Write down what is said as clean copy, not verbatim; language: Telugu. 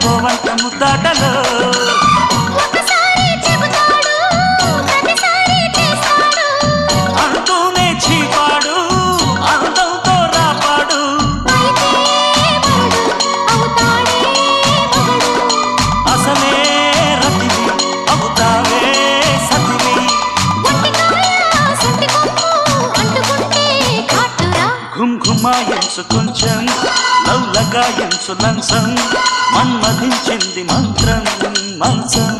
పోవంట ముద్దాటలో అంటూనే చీపాడు అందంతో రాపాడు అసలే రతివి అవుతావే సతివి ఘుమ్ ఘుమాయించు కొంచెం లవ్లగాయించు లంచం మన్మధించింది మంత్రం మంచం